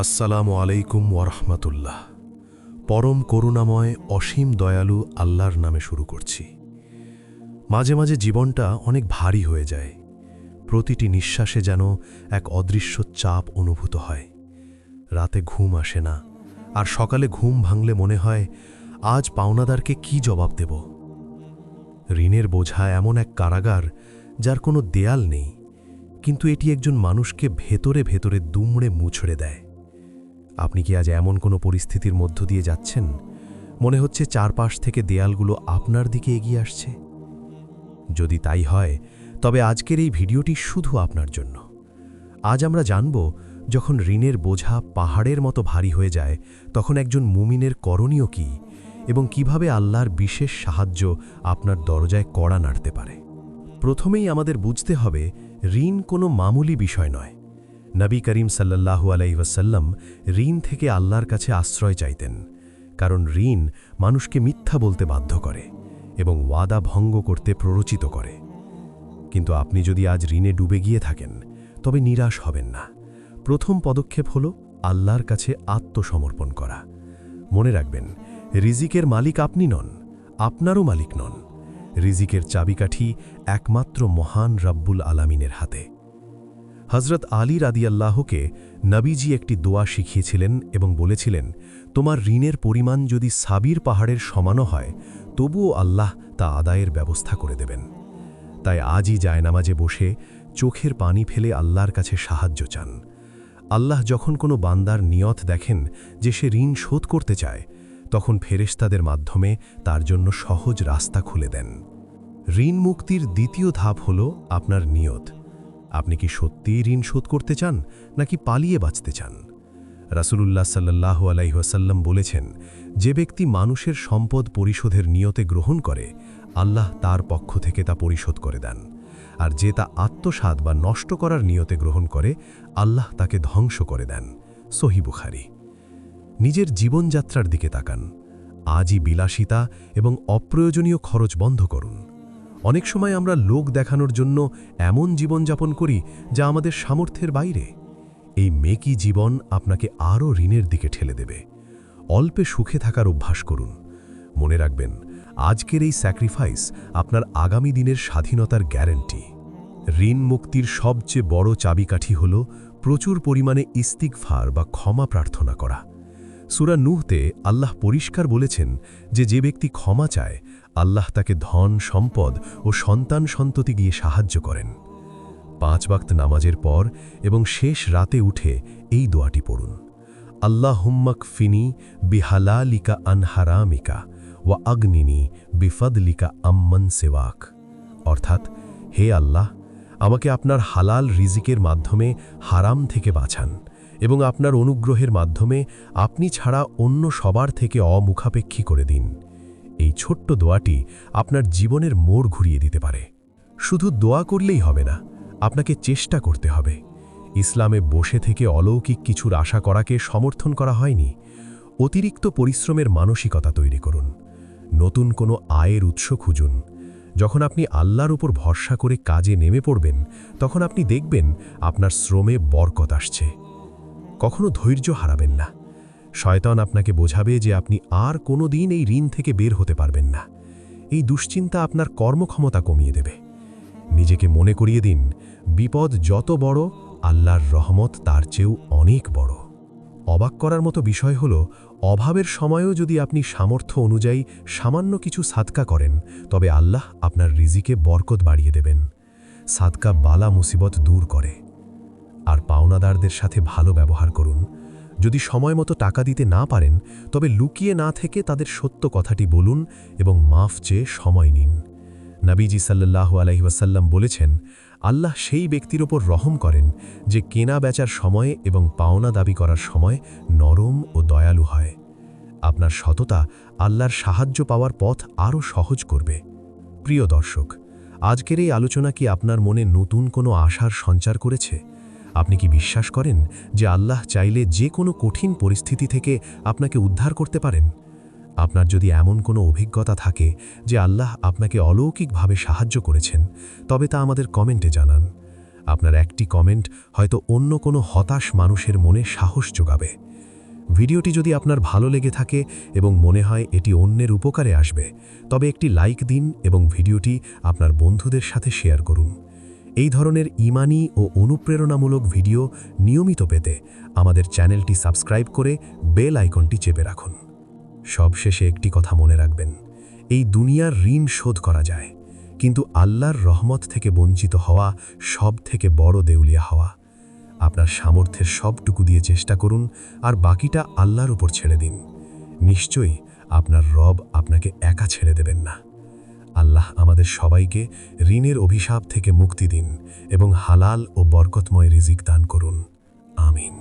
আসসালামু আলাইকুম ওয়ারহমাতুল্লাহ। পরম করুণাময় অসীম দয়ালু আল্লাহর নামে শুরু করছি। মাঝে মাঝে জীবনটা অনেক ভারী হয়ে যায়। প্রতিটি নিঃশ্বাসে যেন এক অদৃশ্য চাপ অনুভূত হয়। রাতে ঘুম আসে না, আর সকালে ঘুম ভাঙলে মনে হয় আজ পাওনাদারকে কি জবাব দেব। ঋণের বোঝা এমন এক কারাগার যার কোনো দেয়াল নেই, কিন্তু এটি একজন মানুষকে ভেতরে ভেতরে দুমড়ে মুছড়ে দেয়। আপনি কি আজ এমন কোনো পরিস্থিতির মধ্য দিয়ে যাচ্ছেন, মনে হচ্ছে চারপাশ থেকে দেয়ালগুলো আপনার দিকে এগিয়ে আসছে? যদি তাই হয়, তবে আজকের এই ভিডিওটি শুধু আপনার জন্য। আজ আমরা জানব, যখন ঋণের বোঝা পাহাড়ের মতো ভারী হয়ে যায়, তখন একজন মুমিনের করণীয় কী এবং কিভাবে আল্লাহর বিশেষ সাহায্য আপনার দরজায় কড়া নাড়তে পারে। প্রথমেই আমাদের বুঝতে হবে, ঋণ কোনো মামুলি বিষয় নয়। নবী করিম সাল্লাল্লাহু আলাইহি ওয়াসাল্লাম ঋণ থেকে আল্লাহর কাছে আশ্রয় চাইতেন, কারণ ঋণ মানুষকে মিথ্যা বলতে বাধ্য করে এবং ওয়াদা ভঙ্গ করতে প্ররোচিত করে। কিন্তু আপনি যদি আজ ঋণে ডুবে গিয়ে থাকেন, তবে নিরাশ হবেন না। প্রথম পদক্ষেপ হল আল্লাহর কাছে আত্মসমর্পণ করা। মনে রাখবেন, রিজিকের মালিক আপনি নন, আপনারও মালিক নন। রিজিকের চাবিকাঠি একমাত্র মহান রব্বুল আলামিনের হাতে। হযরত আলী রাদিয়াল্লাহুকে নবীজি একটি দোয়া শিখিয়েছিলেন এবং বলেছিলেন, তোমার ঋণের পরিমাণ যদি সাবির পাহাড়ের সমানও হয়, তবুও আল্লাহ তা আদায়ের ব্যবস্থা করে দেবেন। তাই আজই জায়নামাজে বসে চোখের পানি ফেলে আল্লাহর কাছে সাহায্য চান। আল্লাহ যখন কোনো বান্দার নিয়ত দেখেন যে সে ঋণ শোধ করতে চায়, তখন ফেরেশতাদের মাধ্যমে তার জন্য সহজ রাস্তা খুলে দেন। ঋণ মুক্তির দ্বিতীয় ধাপ হল আপনার নিয়ত। আপনি কি সত্যিই ঋণ শোধ করতে চান, নাকি পালিয়ে বাঁচতে চান? রাসূলুল্লাহ সাল্লাল্লাহু আলাইহি ওয়াসাল্লাম বলেছেন, যে ব্যক্তি মানুষের সম্পদ পরিশোধের নিয়তে গ্রহণ করে, আল্লাহ তার পক্ষ থেকে তা পরিশোধ করে দেন। আর যে তা আত্মসাৎ বা নষ্ট করার নিয়তে গ্রহণ করে, আল্লাহ তাকে ধ্বংস করে দেন। সহিহ বুখারী। নিজের জীবনযাত্রার দিকে তাকান। আজই বিলাসিতা এবং অপ্রয়োজনীয় খরচ বন্ধ করুন। অনেক সময় আমরা লোক দেখানোর জন্য এমন জীবনযাপন করি যা আমাদের সামর্থ্যের বাইরে। এই মেকি জীবন আপনাকে আরও ঋণের দিকে ঠেলে দেবে। অল্পে সুখে থাকার অভ্যাস করুন। মনে রাখবেন, আজকের এই স্যাক্রিফাইস আপনার আগামী দিনের স্বাধীনতার গ্যারান্টি। ঋণ মুক্তির সবচেয়ে বড় চাবিকাঠি হল প্রচুর পরিমাণে ইস্তিগফার বা ক্ষমা প্রার্থনা করা। সূরা নূহতে আল্লাহ পরিষ্কার বলেছেন যে ব্যক্তি ক্ষমা চায়, আল্লাহ তাকে ধন, সম্পদ ও সন্তান সন্ততি গিয়ে সাহায্য করেন। 5 ওয়াক্ত নামাজের পর এবং শেষ রাতে উঠে এই দোয়াটি পড়ুন, আল্লাহুম্মাকফিনি বিহালালিকা আন হারামিকা ওয়া আগনিনি বিফদলিকা আম্মান সিওয়াক। অর্থাৎ, হে আল্লাহ, আমাকে আপনার হালাল রিজিকের মাধ্যমে হারাম থেকে বাঁচান এবং আপনার অনুগ্রহের মাধ্যমে আপনি ছাড়া অন্য সবার থেকে অমুখাপেক্ষী করে দিন। এই ছোট্ট দোয়াটি আপনার জীবনের মোড় ঘুরিয়ে দিতে পারে। শুধু দোয়া করলেই হবে না, আপনাকে চেষ্টা করতে হবে। ইসলামে বসে থেকে অলৌকিক কিছুর আশা করাকে সমর্থন করা হয়নি। অতিরিক্ত পরিশ্রমের মানসিকতা তৈরি করুন। নতুন কোনো আয়ের উৎস খুঁজুন। যখন আপনি আল্লাহর উপর ভরসা করে কাজে নেমে পড়বেন, তখন আপনি দেখবেন আপনার শ্রমে বরকত আসছে। কখনো ধৈর্য হারাবেন না। শয়তান আপনাকে বোঝাবে যে আপনি আর কোনো দিন এই ঋণ থেকে বের হতে পারবেন না। এই দুশ্চিন্তা আপনার কর্মক্ষমতা কমিয়ে দেবে। নিজেকে মনে করিয়ে দিন, বিপদ যত বড়, আল্লাহর রহমত তার চেয়েও অনেক বড়। অবাক করার মতো বিষয় হল, অভাবের সময়ও যদি আপনি সামর্থ্য অনুযায়ী সামান্য কিছু সাদকা করেন, তবে আল্লাহ আপনার রিজিকে বরকত বাড়িয়ে দেবেন। সাদকা বালা মুসিবত দূর করে। আর পাওনাদারদের সাথে ভালো ব্যবহার করুন। যদি সময় মতো টাকা দিতে না পারেন, তবে লুকিয়ে না থেকে তাদের সত্য কথাটি বলুন এবং মাফ চেয়ে সময় নিন। নবীজি সাল্লাল্লাহু আলাইহি ওয়াসাল্লাম বলেছেন, আল্লাহ সেই ব্যক্তির ওপর রহম করেন যে কেনা বেচার সময়ে এবং পাওনা দাবি করার সময় নরম ও দয়ালু হয়। আপনার সততা আল্লাহর সাহায্য পাওয়ার পথ আরও সহজ করবে। প্রিয় দর্শক, আজকের এই আলোচনা কি আপনার মনে নতুন কোনো আশার সঞ্চার করেছে? আপনি কি বিশ্বাস করেন যে আল্লাহ চাইলে যে কোনো কঠিন পরিস্থিতি থেকে আপনাকে উদ্ধার করতে পারেন? আপনার যদি এমন কোনো অভিজ্ঞতা থাকে যে আল্লাহ আপনাকে অলৌকিকভাবে সাহায্য করেছেন, তবে তা আমাদের কমেন্টে জানান। আপনার একটি কমেন্ট হয়তো অন্য কোনো হতাশ মানুষের মনে সাহস যোগাবে। ভিডিওটি যদি আপনার ভালো লেগে থাকে এবং মনে হয় এটি অন্যের উপকারে আসবে, তবে একটি লাইক দিন এবং ভিডিওটি আপনার বন্ধুদের সাথে শেয়ার করুন। এই ধরনের ঈমানী ও অনুপ্রেরণামূলক ভিডিও নিয়মিত পেতে আমাদের চ্যানেলটি সাবস্ক্রাইব করে বেল আইকনটি চেপে রাখুন। সবশেষে একটি কথা মনে রাখবেন, এই দুনিয়ার ঋণ শোধ করা যায়, কিন্তু আল্লাহর রহমত থেকে বঞ্চিত হওয়া সব থেকে বড় দেউলিয়া হওয়া। আপনার সামর্থ্যের সবটুকু দিয়ে চেষ্টা করুন আর বাকিটা আল্লাহর উপর ছেড়ে দিন। নিশ্চয়ই আপনার রব আপনাকে একা ছেড়ে দেবেন না। আল্লাহ আমাদের সবাইকে ঋণের অভিশাপ থেকে মুক্তি দিন এবং হালাল ও বরকতময় রিজিক দান করুন। আমিন।